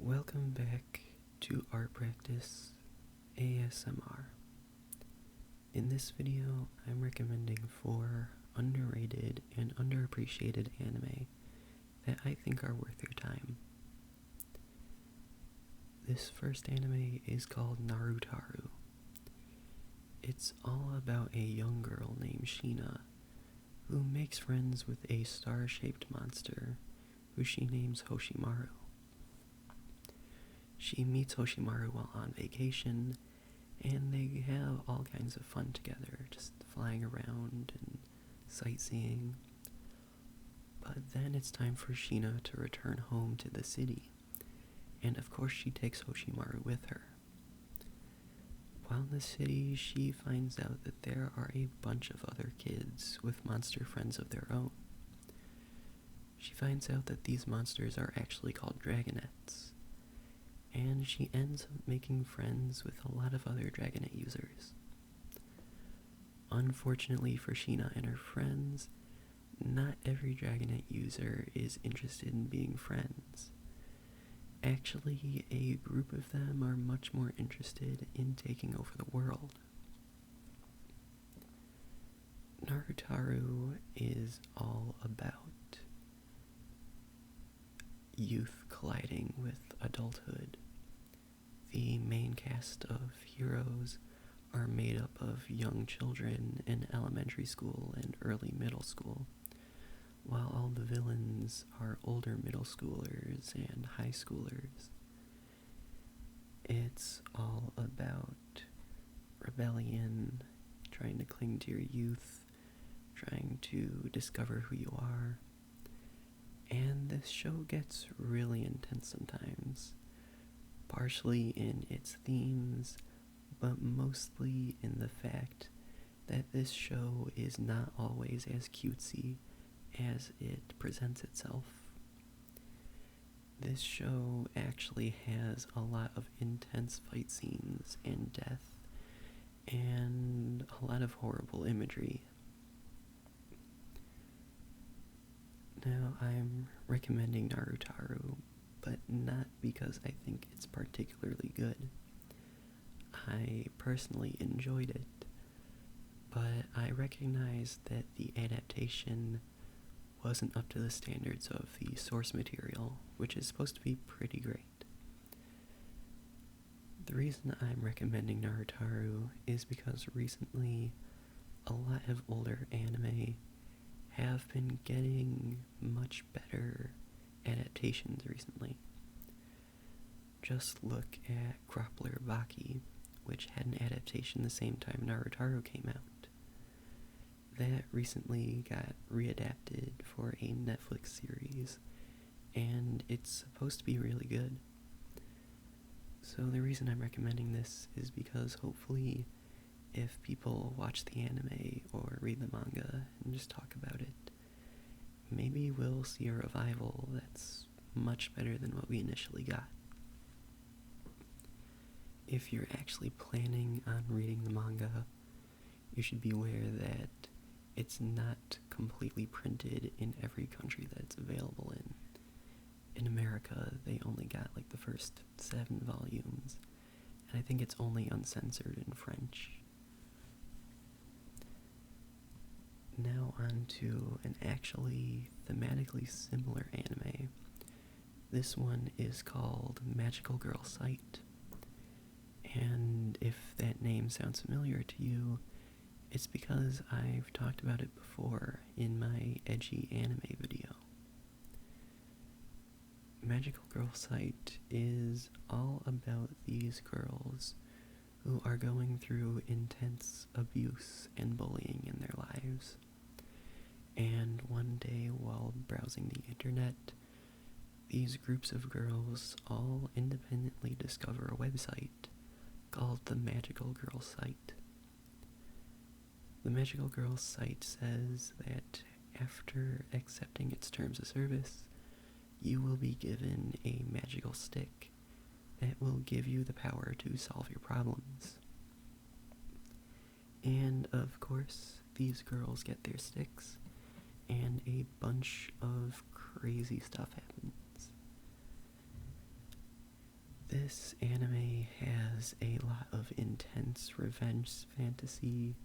Welcome back to Art Practice ASMR. In this video, I'm recommending 4 underrated and underappreciated anime that I think are worth your time. This first anime is called Narutaru. It's all about a young girl named Sheena who makes friends with a star-shaped monster who she names Hoshimaru. She meets Hoshimaru while on vacation, and they have all kinds of fun together, just flying around and sightseeing. But then it's time for Sheena to return home to the city, and of course she takes Hoshimaru with her. While in the city, she finds out that there are a bunch of other kids with monster friends of their own. She finds out that these monsters are actually called dragonets, and she ends up making friends with a lot of other Dragonet users. Unfortunately for Sheena and her friends, not every Dragonet user is interested in being friends. Actually, a group of them are much more interested in taking over the world. Narutaru is all about youth colliding with adulthood. The main cast of heroes are made up of young children in elementary school and early middle school, while all the villains are older middle schoolers and high schoolers. It's all about rebellion, trying to cling to your youth, trying to discover who you are. And this show gets really intense sometimes, partially in its themes, but mostly in the fact that this show is not always as cutesy as it presents itself. This show actually has a lot of intense fight scenes and death, and a lot of horrible imagery. Now, I'm recommending Narutaru, but not because I think it's particularly good. I personally enjoyed it, but I recognize that the adaptation wasn't up to the standards of the source material, which is supposed to be pretty great. The reason I'm recommending Narutaru is because recently a lot of older anime have been getting much better adaptations recently. Just look at Grappler Baki, which had an adaptation the same time Narutaru came out. That recently got readapted for a Netflix series, and it's supposed to be really good. So the reason I'm recommending this is because hopefully if people watch the anime or read the manga and just talk about it, maybe we'll see a revival that's much better than what we initially got. If you're actually planning on reading the manga, you should be aware that it's not completely printed in every country that it's available in. In America, they only got like the first 7 volumes, and I think it's only uncensored in French. Now on to an actually thematically similar anime. This one is called Magical Girl Sight. And if that name sounds familiar to you, it's because I've talked about it before in my edgy anime video. Magical Girl Sight is all about these girls who are going through intense abuse and bullying in their lives. And one day, while browsing the internet, these groups of girls all independently discover a website called the Magical Girl Site. The Magical Girl Site says that after accepting its terms of service, you will be given a magical stick that will give you the power to solve your problems. And of course, these girls get their sticks, and a bunch of crazy stuff happens. This anime has a lot of intense revenge fantasy.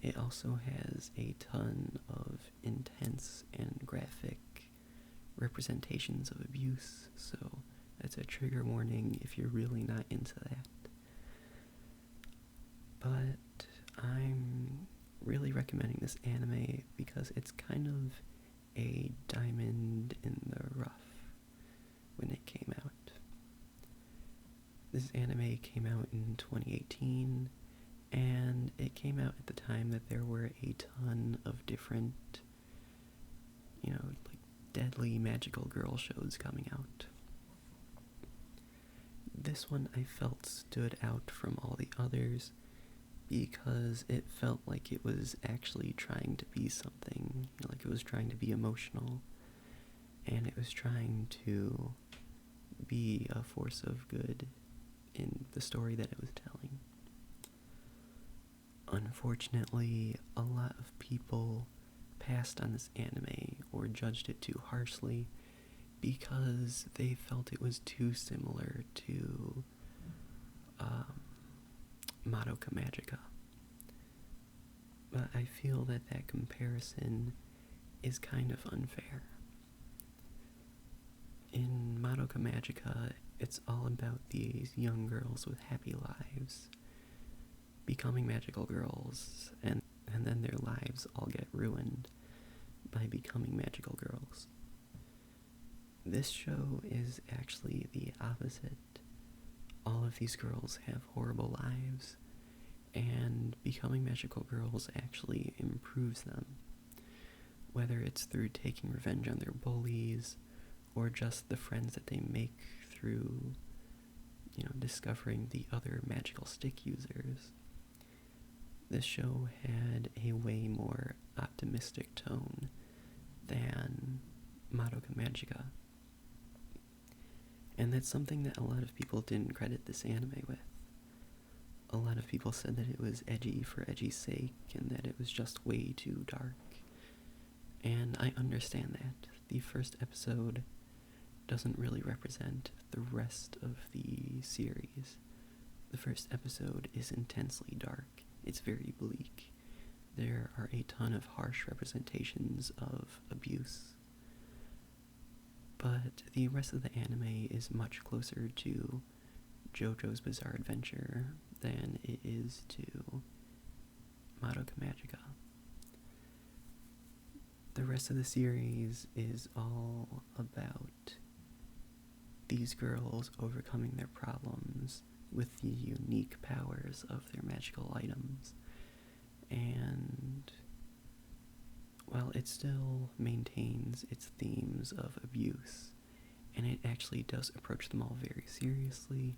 It also has a ton of intense and graphic representations of abuse, so that's a trigger warning if you're really not into that. But I'm really recommending this anime because it's kind of a diamond in the rough when it came out. This anime came out in 2018, and it came out at the time that there were a ton of different, like deadly magical girl shows coming out. This one I felt stood out from all the others because it felt like it was actually trying to be something, like it was trying to be emotional, and it was trying to be a force of good in the story that it was telling. Unfortunately, a lot of people passed on this anime or judged it too harshly because they felt it was too similar to Madoka Magica. But I feel that comparison is kind of unfair. In Madoka Magica, it's all about these young girls with happy lives becoming magical girls, and then their lives all get ruined by becoming magical girls. This show is actually the opposite. All of these girls have horrible lives, and becoming magical girls actually improves them. Whether it's through taking revenge on their bullies, or just the friends that they make through, discovering the other magical stick users. This show had a way more optimistic tone than Madoka Magica. And that's something that a lot of people didn't credit this anime with. A lot of people said that it was edgy for edgy's sake and that it was just way too dark. And I understand that. The first episode doesn't really represent the rest of the series. The first episode is intensely dark. It's very bleak. There are a ton of harsh representations of abuse. But the rest of the anime is much closer to JoJo's Bizarre Adventure than it is to Madoka Magica. The rest of the series is all about these girls overcoming their problems with the unique powers of their magical items. And while it still maintains its themes of abuse, and it actually does approach them all very seriously,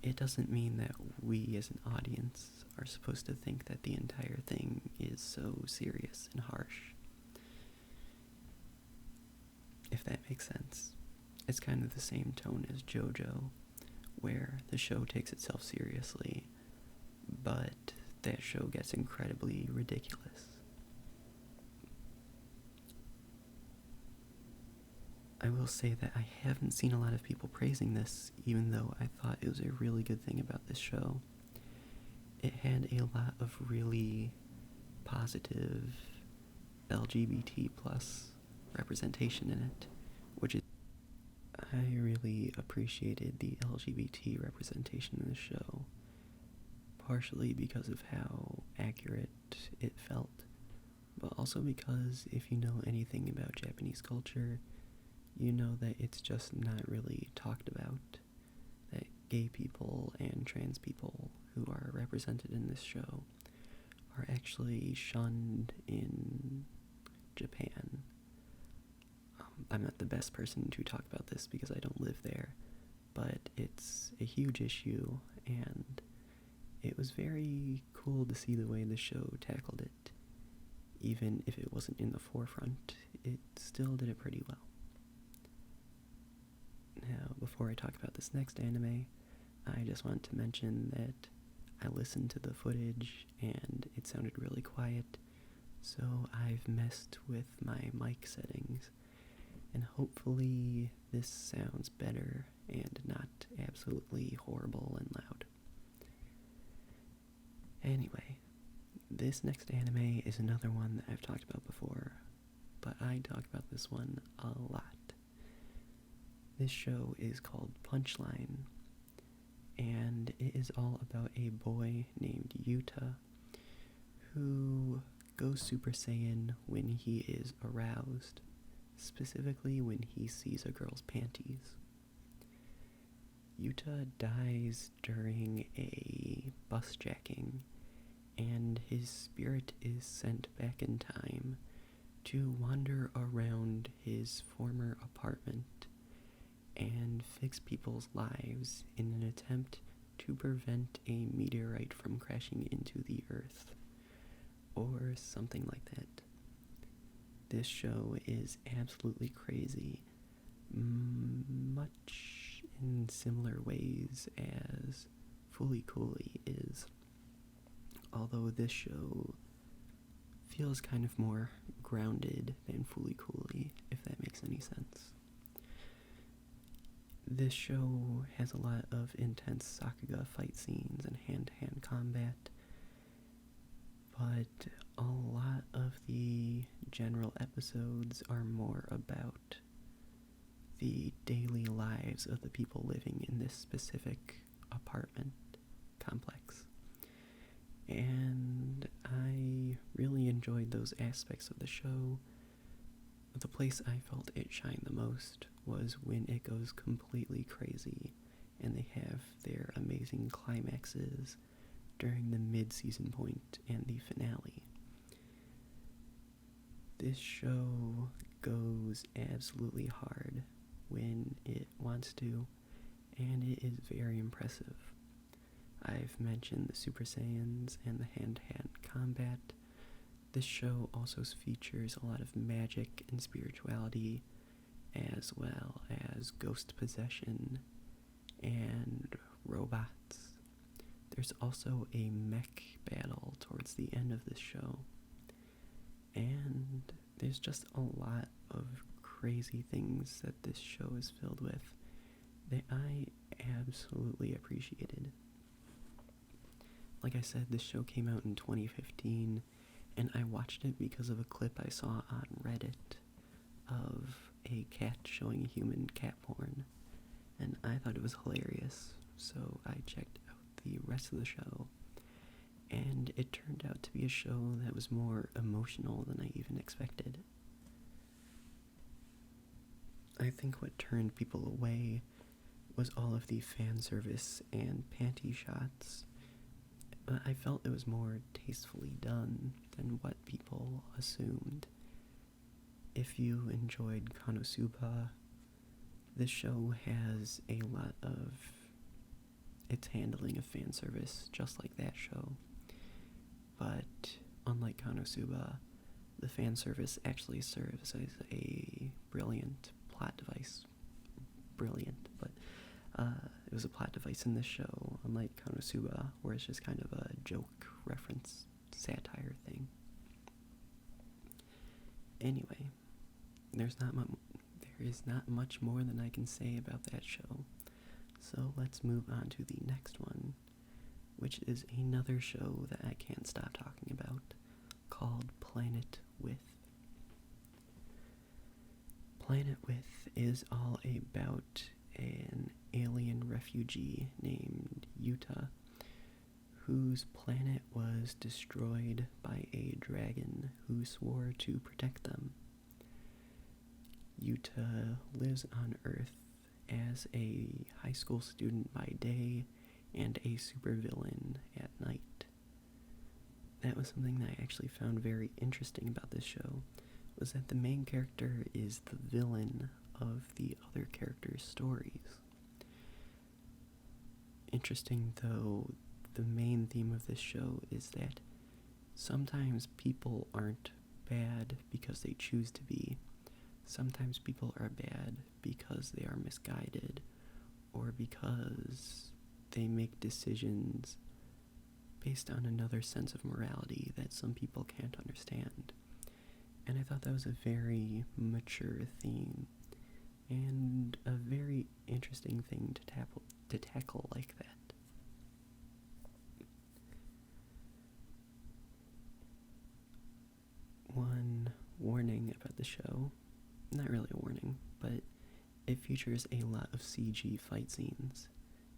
it doesn't mean that we as an audience are supposed to think that the entire thing is so serious and harsh. If that makes sense. It's kind of the same tone as JoJo, where the show takes itself seriously, but that show gets incredibly ridiculous. I will say that I haven't seen a lot of people praising this, even though I thought it was a really good thing about this show. It had a lot of really positive LGBT plus representation in it, which is I really appreciated the LGBT representation in the show, partially because of how accurate it felt, but also because if you know anything about Japanese culture, you know that it's just not really talked about, that gay people and trans people who are represented in this show are actually shunned in Japan. I'm not the best person to talk about this because I don't live there, but it's a huge issue, and it was very cool to see the way the show tackled it. Even if it wasn't in the forefront, it still did it pretty well. Now, before I talk about this next anime, I just want to mention that I listened to the footage and it sounded really quiet, so I've messed with my mic settings, And hopefully this sounds better and not absolutely horrible and loud. Anyway, this next anime is another one that I've talked about before, but I talk about this one a lot. This show is called Punchline, and it is all about a boy named Yuta who goes Super Saiyan when he is aroused, specifically when he sees a girl's panties. Yuta dies during a bus jacking, and his spirit is sent back in time to wander around his former apartment and fix people's lives in an attempt to prevent a meteorite from crashing into the earth, or something like that. This show is absolutely crazy, much in similar ways as Fooly Cooly is, although this show feels kind of more grounded than Fooly Cooly, if that makes any sense. This show has a lot of intense Sakuga fight scenes and hand-to-hand combat, but a lot of the general episodes are more about the daily lives of the people living in this specific apartment complex. And I really enjoyed those aspects of the show. The place I felt it shine the most was when it goes completely crazy and they have their amazing climaxes during the mid-season point and the finale. This show goes absolutely hard when it wants to, and it is very impressive. I've mentioned the Super Saiyans and the hand-to-hand combat. This show also features a lot of magic and spirituality, as well as ghost possession and robots. There's also a mech battle towards the end of this show, and there's just a lot of crazy things that this show is filled with that I absolutely appreciated. Like I said, this show came out in 2015, and I watched it because of a clip I saw on Reddit of a cat showing human cat porn, and I thought it was hilarious, so I checked out the rest of the show, and it turned out to be a show that was more emotional than I even expected. I think what turned people away was all of the fan service and panty shots, but I felt it was more tastefully done than what people assumed. If you enjoyed Konosuba, this show has a lot of its handling of fan service, just like that show. But unlike Konosuba, the fan service actually serves as a brilliant plot device. Brilliant, but it was a plot device in this show, unlike Konosuba, where it's just kind of a joke, reference, satire thing. Anyway, there is not much more than I can say about that show. So let's move on to the next one, which is another show that I can't stop talking about, called Planet With. Planet With is all about an alien refugee named Yuta, whose planet was destroyed by a dragon who swore to protect them. Yuta lives on Earth as a high school student by day and a supervillain at night. That was something that I actually found very interesting about this show, was that the main character is the villain of the other characters' stories. Interesting though, the main theme of this show is that sometimes people aren't bad because they choose to be. Sometimes people are bad because they are misguided, or because they make decisions based on another sense of morality that some people can't understand. And I thought that was a very mature theme and a very interesting thing to tackle like that. One warning about the show, not really a warning, but it features a lot of CG fight scenes.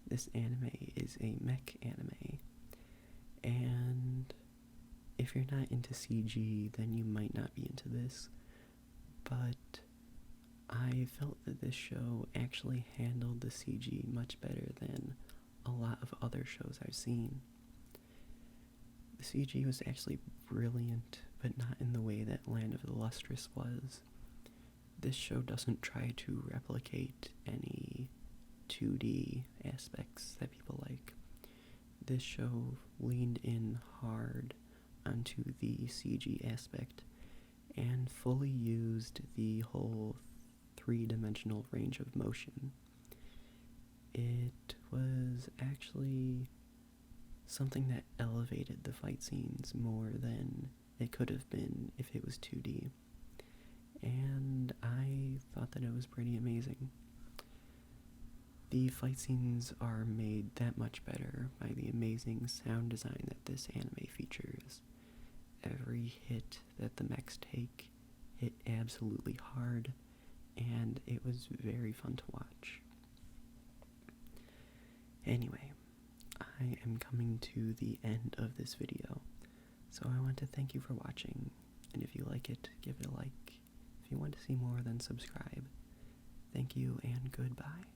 This anime is a mech anime, and if you're not into CG, then you might not be into this, but I felt that this show actually handled the CG much better than a lot of other shows I've seen. The CG was actually brilliant, but not in the way that Land of the Lustrous was. This show doesn't try to replicate any 2D aspects that people like. This show leaned in hard onto the CG aspect and fully used the whole three-dimensional range of motion. It was actually something that elevated the fight scenes more than it could have been if it was 2D. And I thought that it was pretty amazing. The fight scenes are made that much better by the amazing sound design that this anime features. Every hit that the mechs take hit absolutely hard, and it was very fun to watch. Anyway, I am coming to the end of this video, so I want to thank you for watching, and if you like it, give it a like. If you want to see more, then subscribe. Thank you, and goodbye.